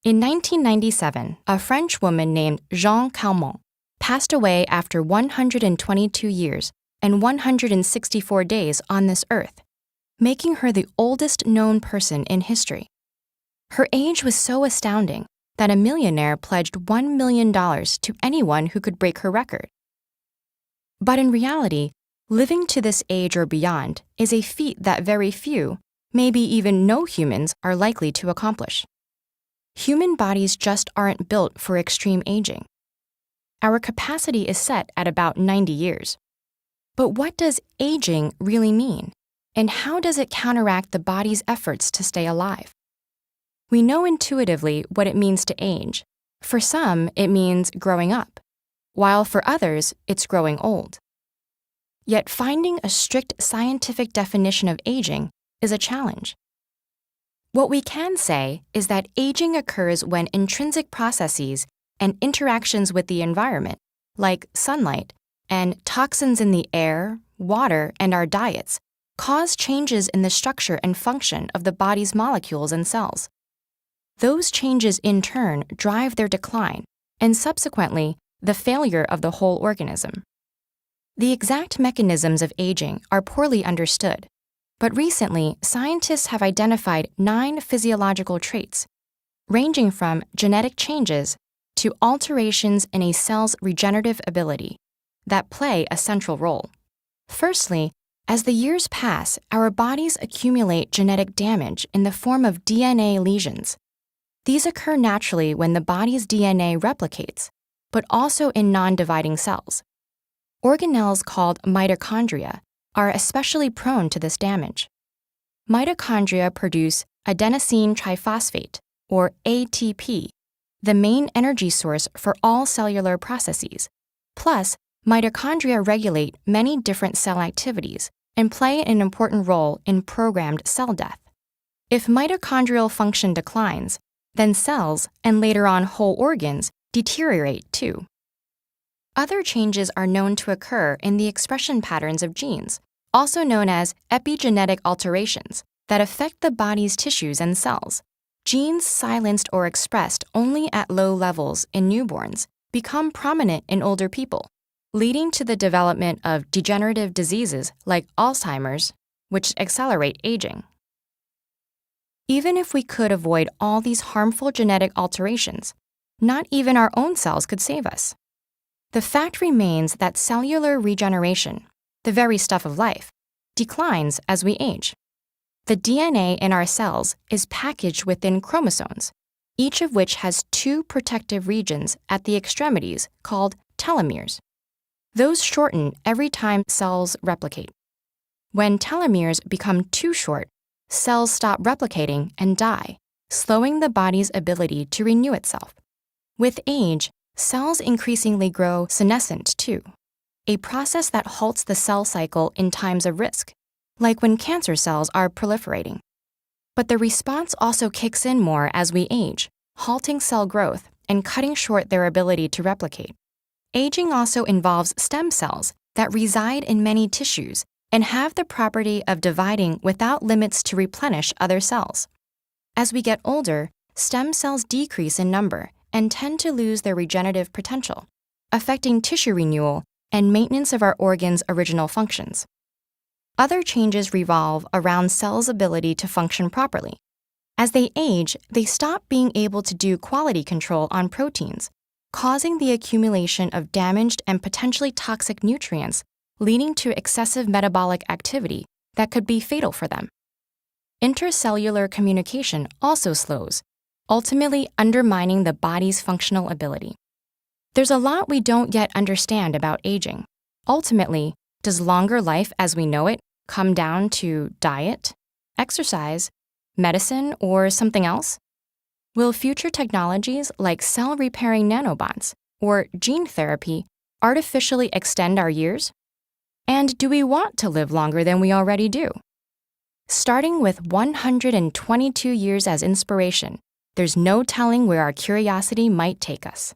In 1997, a French woman named Jeanne Calment passed away after 122 years and 164 days on this earth, making her the oldest known person in history. Her age was so astounding that a millionaire pledged $1 million to anyone who could break her record. But in reality, living to this age or beyond is a feat that very few, maybe even no humans, are likely to accomplish. Human bodies just aren't built for extreme aging. Our capacity is set at about 90 years. But what does aging really mean? And how does it counteract the body's efforts to stay alive? We know intuitively what it means to age. For some, it means growing up, while for others, it's growing old. Yet finding a strict scientific definition of aging is a challenge. What we can say is that aging occurs when intrinsic processes and interactions with the environment, like sunlight and toxins in the air, water, and our diets, cause changes in the structure and function of the body's molecules and cells. Those changes in turn drive their decline and subsequently the failure of the whole organism. The exact mechanisms of aging are poorly understood, but recently scientists have identified 9 physiological traits, ranging from genetic changes to alterations in a cell's regenerative ability, that play a central role. Firstly, as the years pass, our bodies accumulate genetic damage in the form of DNA lesions. These occur naturally when the body's DNA replicates, but also in non-dividing cells. Organelles called mitochondria are especially prone to this damage. Mitochondria produce adenosine triphosphate, or ATP, the main energy source for all cellular processes. Plus, mitochondria regulate many different cell activities and play an important role in programmed cell death. If mitochondrial function declines, then cells, and later on whole organs, deteriorate too. Other changes are known to occur in the expression patterns of genes, also known as epigenetic alterations, that affect the body's tissues and cells. Genes silenced or expressed only at low levels in newborns become prominent in older people, leading to the development of degenerative diseases like Alzheimer's, which accelerate aging. Even if we could avoid all these harmful genetic alterations, not even our own cells could save us. The fact remains that cellular regeneration, the very stuff of life, declines as we age. The DNA in our cells is packaged within chromosomes, each of which has 2 protective regions at the extremities called telomeres. Those shorten every time cells replicate. When telomeres become too short, cells stop replicating and die, slowing the body's ability to renew itself. With age, cells increasingly grow senescent too, a process that halts the cell cycle in times of risk, like when cancer cells are proliferating. But the response also kicks in more as we age, halting cell growth and cutting short their ability to replicate. Aging also involves stem cells that reside in many tissues and have the property of dividing without limits to replenish other cells. As we get older, stem cells decrease in number and tend to lose their regenerative potential, affecting tissue renewal and maintenance of our organs' original functions. Other changes revolve around cells' ability to function properly. As they age, they stop being able to do quality control on proteins, causing the accumulation of damaged and potentially toxic nutrients, leading to excessive metabolic activity that could be fatal for them. Intercellular communication also slows, ultimately undermining the body's functional ability. There's a lot we don't yet understand about aging. Ultimately, does longer life as we know it come down to diet, exercise, medicine, or something else? Will future technologies like cell-repairing nanobots or gene therapy artificially extend our years? And do we want to live longer than we already do? Starting with 122 years as inspiration, there's no telling where our curiosity might take us.